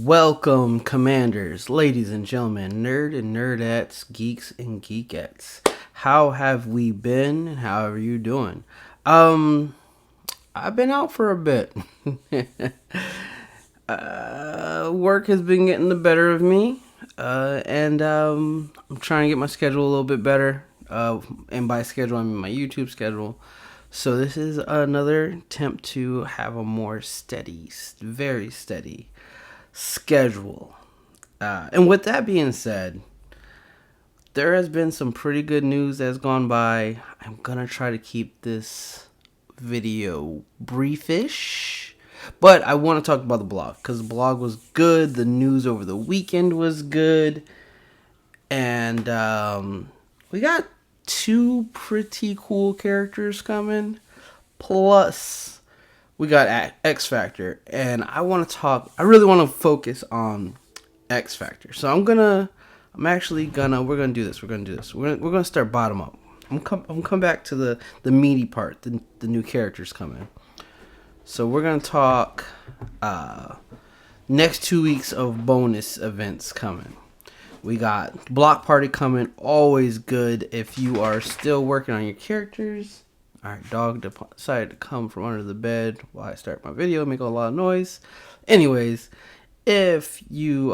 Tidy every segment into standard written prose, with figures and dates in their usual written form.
Welcome, commanders, ladies and gentlemen, nerd and nerdettes, geeks and geekettes. How have we been? How are you doing? I've been out for a bit. Work has been getting the better of me, and I'm trying to get my schedule a little bit better. And by schedule, I mean my YouTube schedule. So this is another attempt to have a more steady, very steady schedule. And with that being said, there has been some pretty good news that's gone by. I'm gonna try to keep this video briefish, but I want to talk about the blog because the blog was good. The news over the weekend was good, and we got two pretty cool characters coming. Plus, we got X Factor, and I really want to focus on X Factor. So we're gonna do this. We're gonna start bottom up. I'm come back to the meaty part, the new characters coming. So we're gonna talk next 2 weeks of bonus events coming. We got Block Party coming, always good if you are still working on your characters. Alright, dog decided to come from under the bed while I start my video, make a lot of noise. Anyways, if you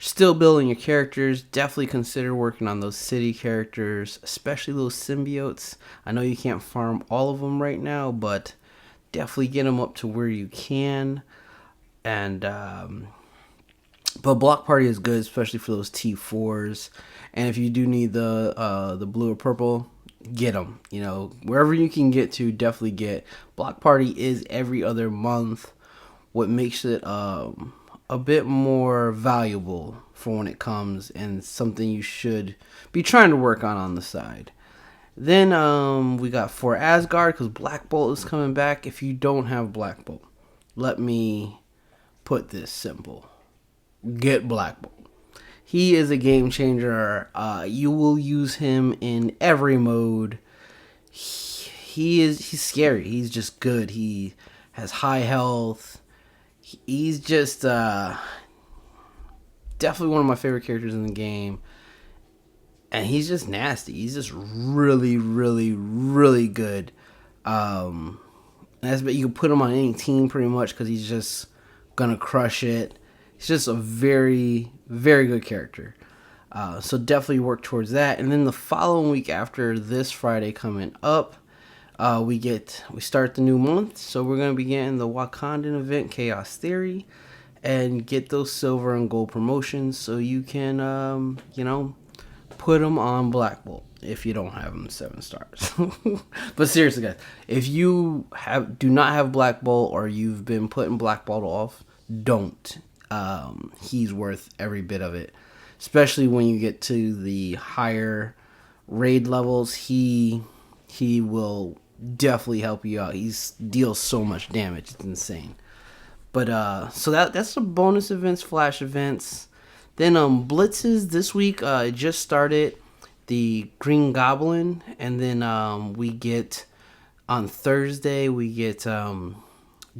still building your characters, definitely consider working on those city characters, especially those symbiotes. I know you can't farm all of them right now, but definitely get them up to where you can. And but Block Party is good, especially for those T4s. And if you do need the blue or purple, get them. You know, wherever you can get to, definitely get. Block Party is every other month, what makes it a bit more valuable for when it comes, and something you should be trying to work on the side. Then we got for Asgard, because Black Bolt is coming back. If you don't have Black Bolt, let me put this simple. Get Black Bolt. He is a game changer. You will use him in every mode. He's scary. He's just good. He has high health. He's just definitely one of my favorite characters in the game. And he's just nasty. He's just really, really, really good. But you can put him on any team pretty much because he's just gonna crush it. He's just a very, very good character. So definitely work towards that. And then the following week after this Friday coming up, we start the new month. So we're going to be getting the Wakandan event, Chaos Theory, and get those silver and gold promotions so you can, put them on Black Bolt if you don't have them 7 stars. But seriously, guys, if you do not have Black Bolt or you've been putting Black Bolt off, don't. He's worth every bit of it, especially when you get to the higher raid levels. He will definitely help you out. He deals so much damage, it's insane. But so that's the bonus events, flash events. Then blitzes this week. It just started the Green Goblin, and then we get on Thursday we get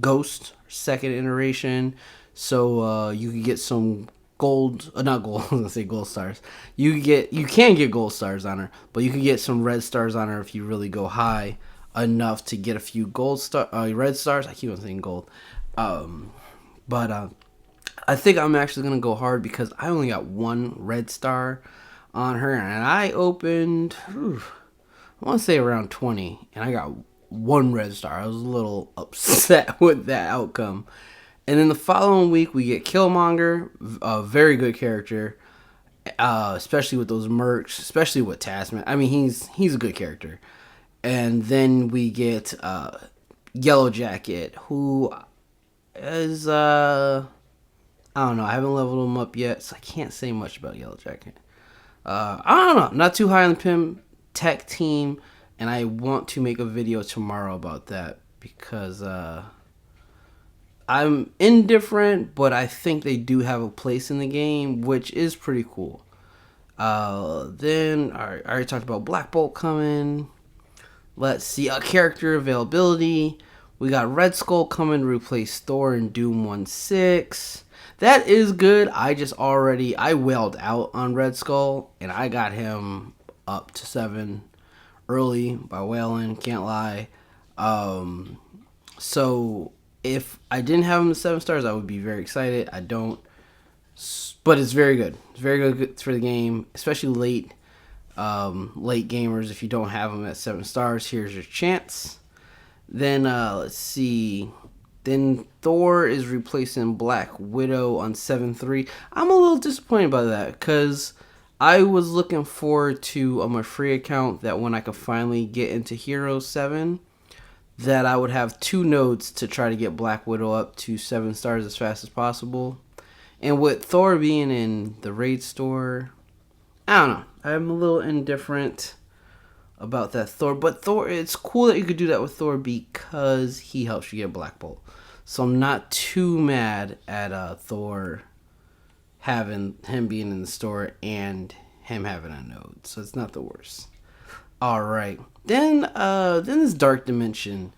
Ghost second iteration. So you can get some gold, not gold. I was gonna say gold stars. You can get gold stars on her, but you can get some red stars on her if you really go high enough to get a few red stars. I keep on saying gold, but I think I'm actually gonna go hard because I only got 1 red star on her, and I opened, I want to say around 20, and I got 1 red star. I was a little upset with that outcome. And then the following week, we get Killmonger, a very good character, especially with those mercs, especially with Taskmaster. I mean, he's a good character. And then we get Yellow Jacket, who is, I don't know, I haven't leveled him up yet, so I can't say much about Yellow Jacket. I don't know, not too high on the Pym Tech team, and I want to make a video tomorrow about that because I'm indifferent, but I think they do have a place in the game, which is pretty cool. Then I already talked about Black Bolt coming. Let's see, character availability. We got Red Skull coming to replace Thor in Doom 1-6. That is good. I wailed out on Red Skull, and I got him up to 7 early by wailing, can't lie. So if I didn't have him to 7 stars, I would be very excited. I don't, but it's very good. It's very good for the game, especially late gamers. If you don't have him at 7 stars, here's your chance. Then let's see. Then Thor is replacing Black Widow on 7-3. I'm a little disappointed by that because I was looking forward to on my free account that when I could finally get into Hero 7, that I would have 2 nodes to try to get Black Widow up to 7 stars as fast as possible. And with Thor being in the raid store, I don't know. I'm a little indifferent about that Thor. But Thor, it's cool that you could do that with Thor because he helps you get Black Bolt. So I'm not too mad at Thor having him being in the store and him having a node. So it's not the worst. All right. Then there's Dark Dimension.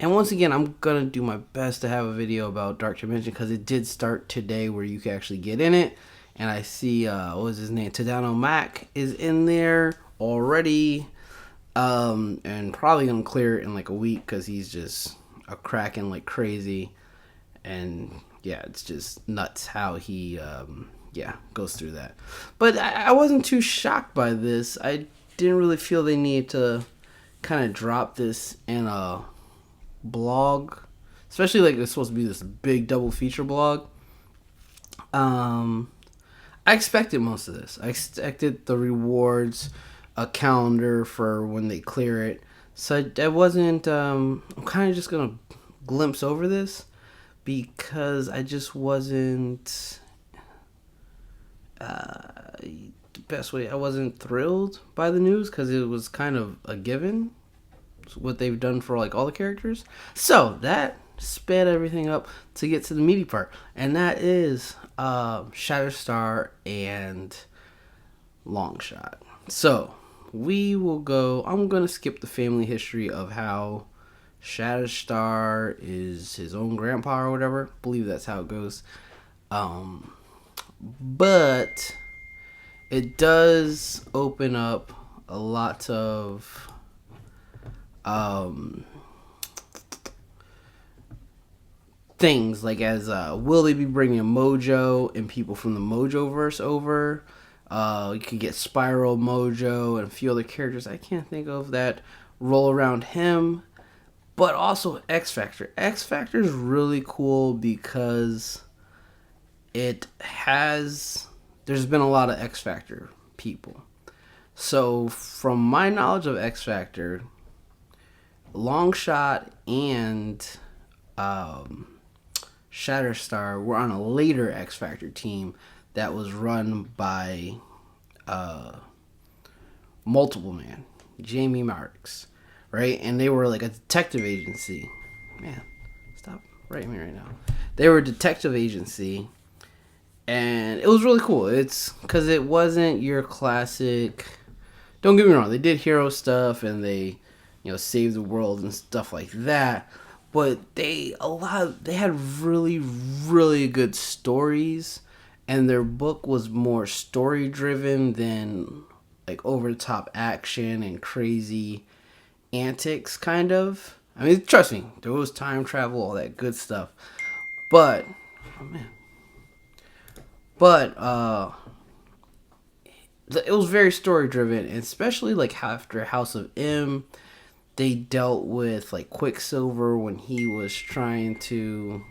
And once again, I'm going to do my best to have a video about Dark Dimension because it did start today where you can actually get in it. And I see, what was his name? Tadano Mac is in there already. And probably going to clear it in like a week because he's just a cracking like crazy. And yeah, it's just nuts how he, goes through that. But I wasn't too shocked by this. I didn't really feel they needed to kind of drop this in a blog, especially like it's supposed to be this big double feature blog. I expected most of this. I expected the rewards, a calendar for when they clear it. So I wasn't. I'm kind of just gonna glimpse over this because I just wasn't. The best way, I wasn't thrilled by the news because it was kind of a given. It's what they've done for like all the characters. So that sped everything up to get to the meaty part, and that is Shatterstar and Longshot. So we will go. I'm gonna skip the family history of how Shatterstar is his own grandpa or whatever. I believe that's how it goes. But it does open up a lot of things, like as will they be bringing Mojo and people from the Mojoverse over? You could get Spiral, Mojo, and a few other characters I can't think of that roll around him. But also X Factor. X Factor is really cool because there's been a lot of X Factor people. So from my knowledge of X Factor, Longshot and Shatterstar were on a later X Factor team that was run by Multiple Man, Jamie Marks, right? And they were like a detective agency. Man, stop writing me right now. They were a detective agency. And it was really cool. It's because it wasn't your classic. Don't get me wrong. They did hero stuff and they, saved the world and stuff like that. But they had really, really good stories, and their book was more story driven than like over the top action and crazy antics. Kind of. I mean, trust me, there was time travel, all that good stuff. But oh man. But it was very story driven, especially like after House of M, they dealt with like Quicksilver when he was trying to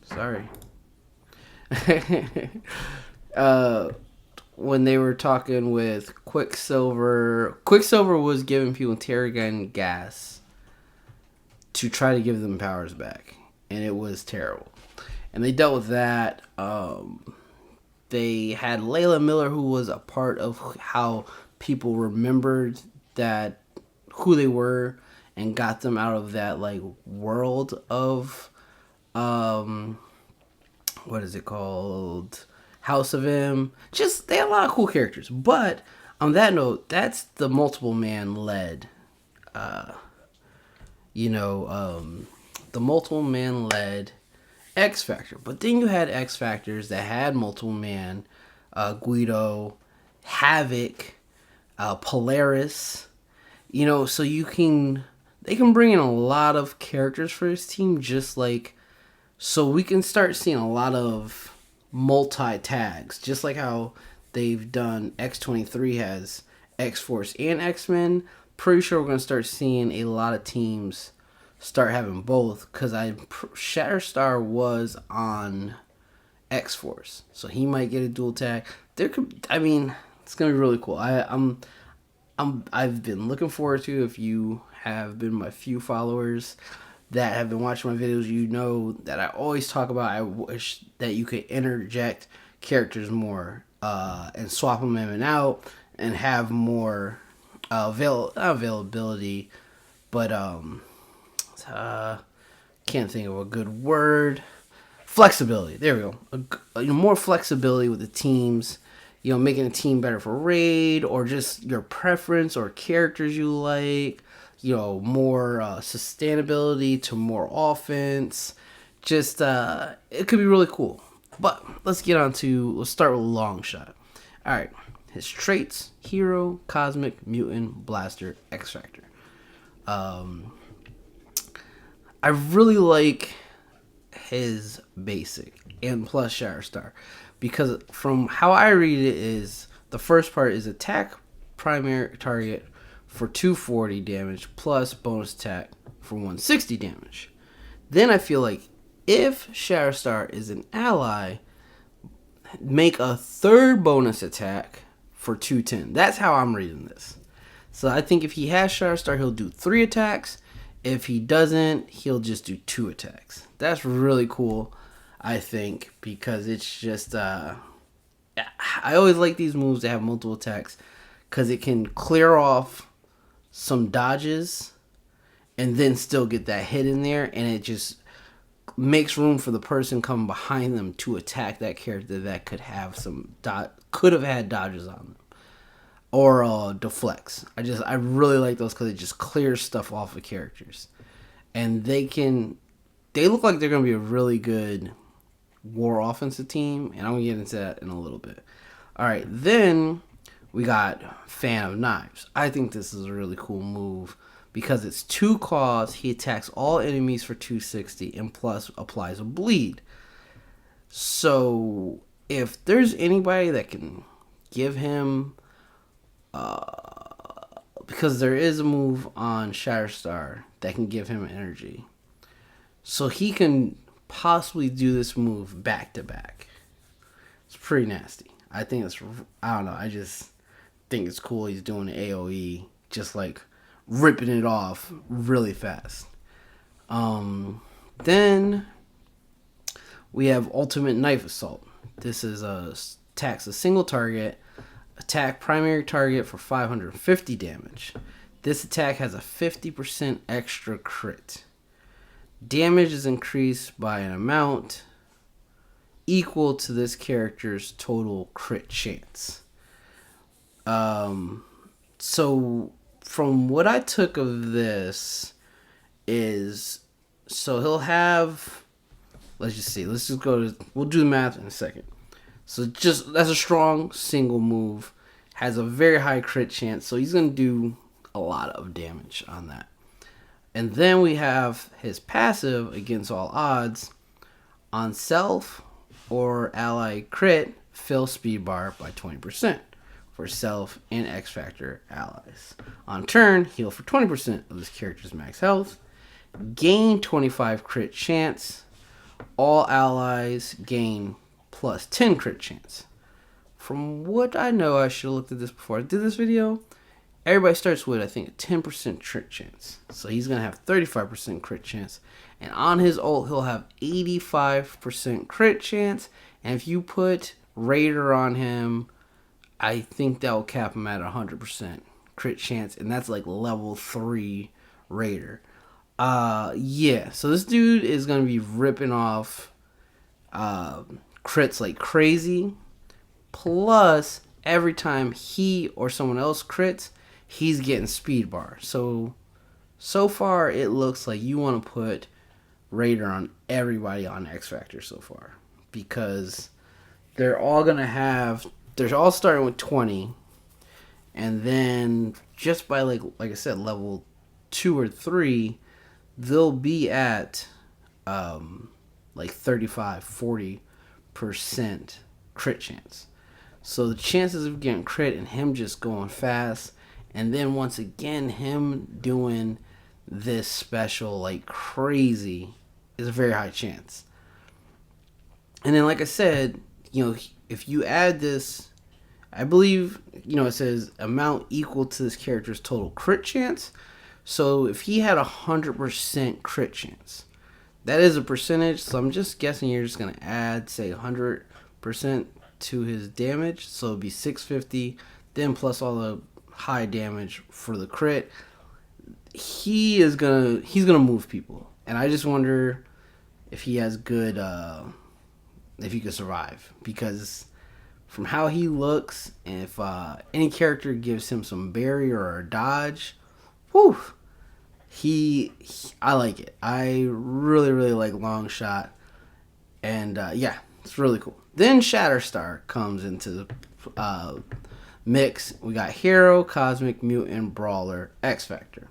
sorry. When they were talking with Quicksilver was giving people Terrigen gas to try to give them powers back. And it was terrible. And they dealt with that. They had Layla Miller, who was a part of how people remembered that who they were and got them out of that like world of what is it called? House of M. Just they had a lot of cool characters. But On that note, that's the multiple man led, you know, the multiple man led X Factor. But then you had X Factors that had multiple man, Guido, Havoc, Polaris. You know, so they can bring in a lot of characters for this team, just like, so we can start seeing a lot of multi tags, just like how they've done. X-23 has X-Force and X-Men. Pretty sure we're gonna start seeing a lot of teams start having both, because Shatterstar was on X-Force, so he might get a dual tag. It's gonna be really cool. I've been looking forward to. If you have been my few followers that have been watching my videos, you know that I always talk about, I wish that you could interject characters more, and swap them in and out, and have more availability, but can't think of a good word. Flexibility. There we go. More flexibility with the teams. Making a team better for raid, or just your preference or characters you like. More sustainability to more offense. Just it could be really cool. But let's start with Longshot. All right, his traits: hero, cosmic, mutant, blaster, X Factor. I really like his basic and plus Shatterstar, because from how I read it is, the first part is attack primary target for 240 damage plus bonus attack for 160 damage. Then I feel like if Shatterstar is an ally, make a third bonus attack for 210. That's how I'm reading this. So I think if he has Shatterstar, he'll do 3 attacks. If he doesn't, he'll just do 2 attacks. That's really cool, I think, because it's just I always like these moves that have multiple attacks, because it can clear off some dodges and then still get that hit in there, and it just makes room for the person coming behind them to attack that character that could have had dodges on them, or deflects. I really like those, because it just clears stuff off of characters, and they look like they're gonna be a really good war offensive team, and I'm gonna get into that in a little bit. All right, then we got Fan of Knives. I think this is a really cool move, because it's 2 claws. He attacks all enemies for 260 and plus applies a bleed. So if there's anybody that can give him, because there is a move on Shatterstar that can give him energy, so he can possibly do this move back to back. It's pretty nasty. I don't know. I just think it's cool. He's doing the AoE, just like ripping it off really fast. Then we have Ultimate Knife Assault. This is attacks a single target. Attack primary target for 550 damage. This attack has a 50% extra crit. Damage is increased by an amount equal to this character's total crit chance. So from what I took of this is, so he'll have, we'll do the math in a second. So that's a strong single move, has a very high crit chance, so he's going to do a lot of damage on that. And then we have his passive, against all odds, on self or ally crit, fill speed bar by 20% for self and X Factor allies. On turn, heal for 20% of this character's max health. Gain 25 crit chance. All allies gain plus 10 crit chance. From what I know, I should have looked at this before I did this video. Everybody starts with, I think, a 10% crit chance. So he's going to have 35% crit chance. And on his ult, he'll have 85% crit chance. And if you put Raider on him, I think that will cap him at 100% crit chance. And that's like level 3 Raider. Yeah. So this dude is going to be ripping off crits like crazy. Plus, every time he or someone else crits, he's getting speed bar. So far it looks like you want to put Raider on everybody on X Factor so far, because they're all gonna have, they're all starting with 20, and then just by like I said, level 2 or 3, they'll be at like 35-40% crit chance. So the chances of getting crit and him just going fast, and then once again him doing this special like crazy, is a very high chance. And then like I said, if you add this, I believe, it says amount equal to this character's total crit chance. So if he had 100% crit chance, that is a percentage. So I'm just guessing you're just going to add, say, 100% to his damage. So it'd be 650, then plus all the high damage for the crit. He's gonna move people. And I just wonder if he has good, if he could survive. Because from how he looks, and if any character gives him some barrier or a dodge, whew, I like it. I really, really like Longshot. And yeah, it's really cool. Then Shatterstar comes into the mix. We got Hero, Cosmic, Mutant, Brawler, X Factor.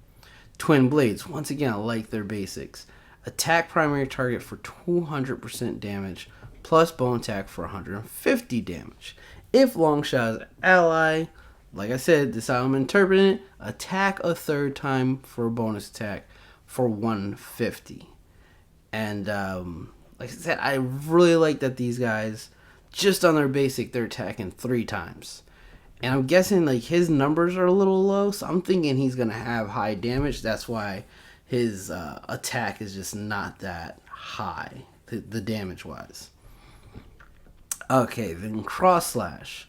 Twin Blades. Once again, I like their basics. Attack primary target for 200% damage, plus bone attack for 150 damage. If Longshot is an ally, like I said, this is how I'm interpreting it, attack a third time for a bonus attack for 150. And like I said, I really like that these guys, just on their basic, they're attacking 3 times. And I'm guessing like his numbers are a little low, so I'm thinking he's going to have high damage. That's why his attack is just not that high, the damage-wise. Okay, then Cross Slash.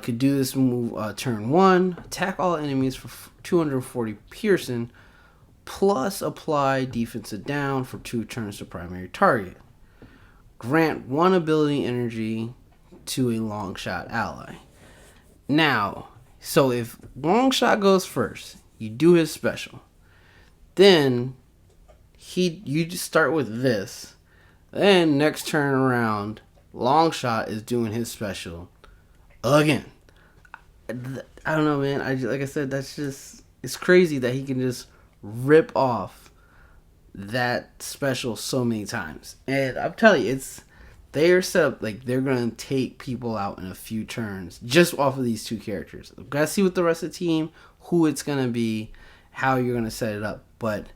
Could do this move turn 1. Attack all enemies for 240 piercing, plus apply defensive down for 2 turns to primary target. Grant 1 ability energy to a Longshot ally. Now, so if Longshot goes first, you do his special. Then you just start with this. Then next turn around, Longshot is doing his special again. I don't know, man. Like I said, that's just, it's crazy that he can just rip off that special so many times. And I'm telling you, they are set up like they're gonna take people out in a few turns just off of these 2 characters. I've got to see with the rest of the team who it's gonna be, how you're gonna set it up. But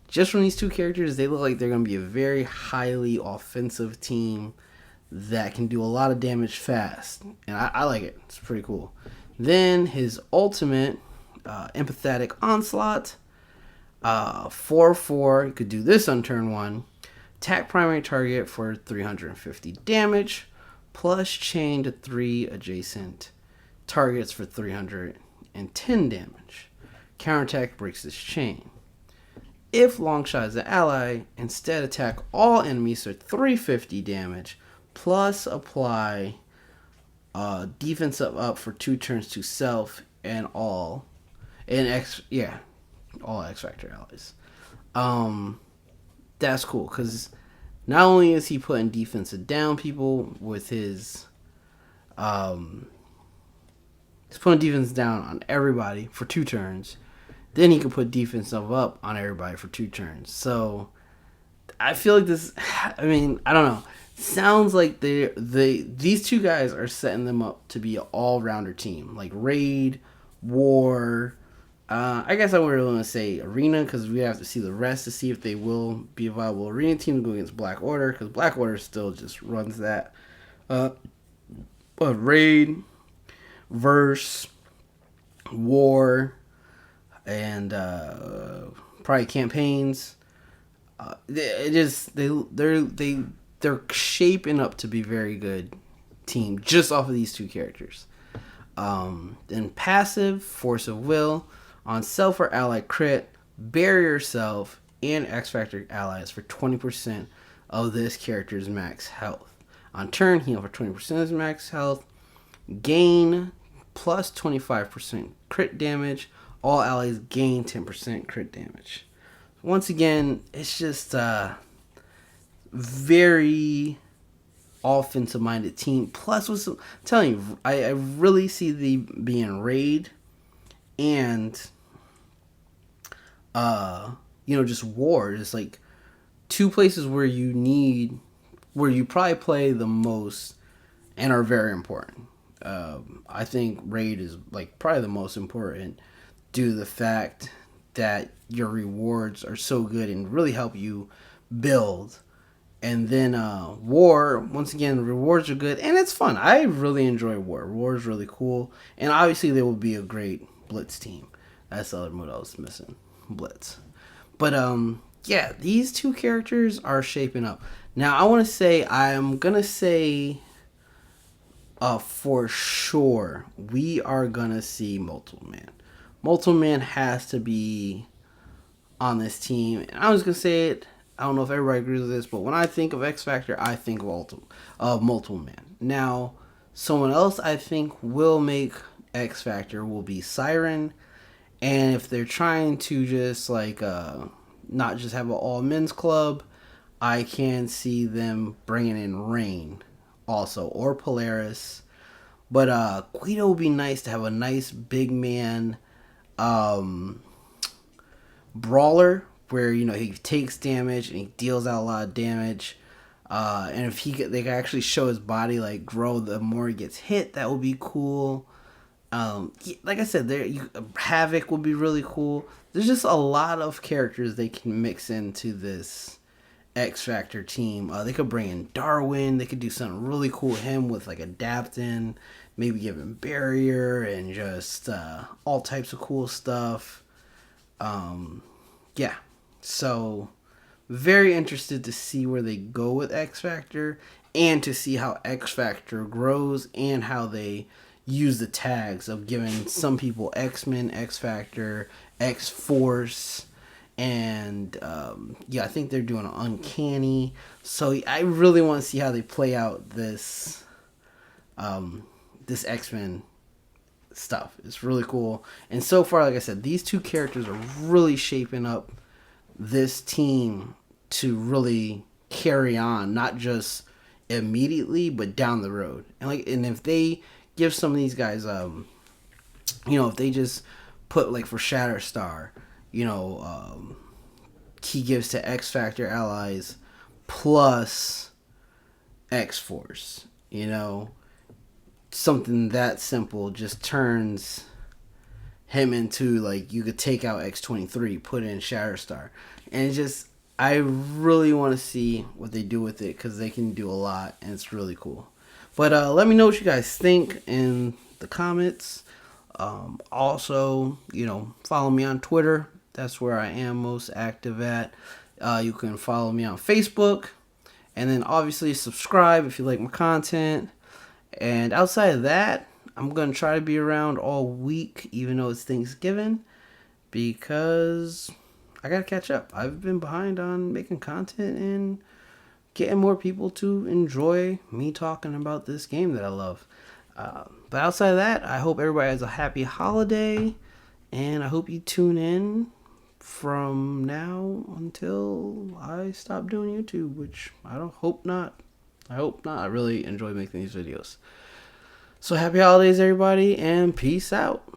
just from these 2 characters, they look like they're gonna be a very highly offensive team that can do a lot of damage fast, and I like it. It's pretty cool. Then his ultimate, Empathetic Onslaught, 4/4. You could do this on turn 1. Attack primary target for 350 damage, plus chain to 3 adjacent targets for 310 damage. Counterattack breaks this chain. If Longshot is an ally, instead attack all enemies for 350 damage, plus apply defense up for 2 turns to self and all X Factor allies. That's cool, because not only is he putting defensive down people with his he's putting defense down on everybody for 2 turns, then he can put defensive up on everybody for 2 turns. So I feel like this, I mean, I don't know. Sounds like these 2 guys are setting them up to be an all-rounder team. Like Raid, War, I guess I would really want to say Arena, because we have to see the rest to see if they will be a viable Arena team to go against Black Order, because Black Order still just runs that. But Raid, Verse, War, and probably Campaigns. They're shaping up to be very good team just off of these 2 characters. Then passive, Force of Will, on self or ally crit, bury yourself and X Factor allies for 20% of this character's max health. On turn, heal for 20% of his max health. Gain plus 25% crit damage. All allies gain 10% crit damage. Once again, it's just very offensive minded team. Plus, I'm telling you, I really see the being raid and just war. It's like two places where you probably play the most and are very important. I think raid is like probably the most important due to the fact that your rewards are so good and really help you build. And then war, once again, the rewards are good and it's fun. I really enjoy war. War is really cool, and obviously there will be a great blitz team. That's the other mode I was missing, blitz. But yeah, these two characters are shaping up. Now I'm gonna say for sure we are gonna see Multiple Man. Multiple Man has to be on this team. And I was gonna say it. I don't know if everybody agrees with this, but when I think of X Factor, I think of Multiple Man. Now, someone else I think will make X Factor will be Siren, and if they're trying to just like not just have an all men's club, I can see them bringing in Rain also, or Polaris. But Guido would be nice to have a nice big man brawler where he takes damage and he deals out a lot of damage. And if they can actually show his body like grow the more he gets hit, that would be cool. Like I said, Havoc would be really cool. There's just a lot of characters they can mix into this X Factor team. They could bring in Darwin. They could do something really cool with him with like adapting, maybe give him barrier and just all types of cool stuff. Yeah, so very interested to see where they go with X Factor and to see how X Factor grows and how they use the tags of giving some people X-Men, X Factor, X Force, and I think they're doing Uncanny. So I really want to see how they play out this X-Men stuff. It's really cool. And so far, like I said, these two characters are really shaping up this team to really carry on, not just immediately, but down the road. And if they give some of these guys, if they just put like for Shatterstar, he gives to X Factor allies plus X Force, something that simple just turns him into like you could take out X-23, put in Shatterstar, and I really want to see what they do with it because they can do a lot and it's really cool. But let me know what you guys think in the comments. Also, follow me on Twitter. That's where I am most active at. You can follow me on Facebook, and then obviously subscribe if you like my content. And outside of that, I'm going to try to be around all week, even though it's Thanksgiving, because I got to catch up. I've been behind on making content and getting more people to enjoy me talking about this game that I love. But outside of that, I hope everybody has a happy holiday, and I hope you tune in from now until I stop doing YouTube, which I hope not. I really enjoy making these videos. So happy holidays, everybody, and peace out.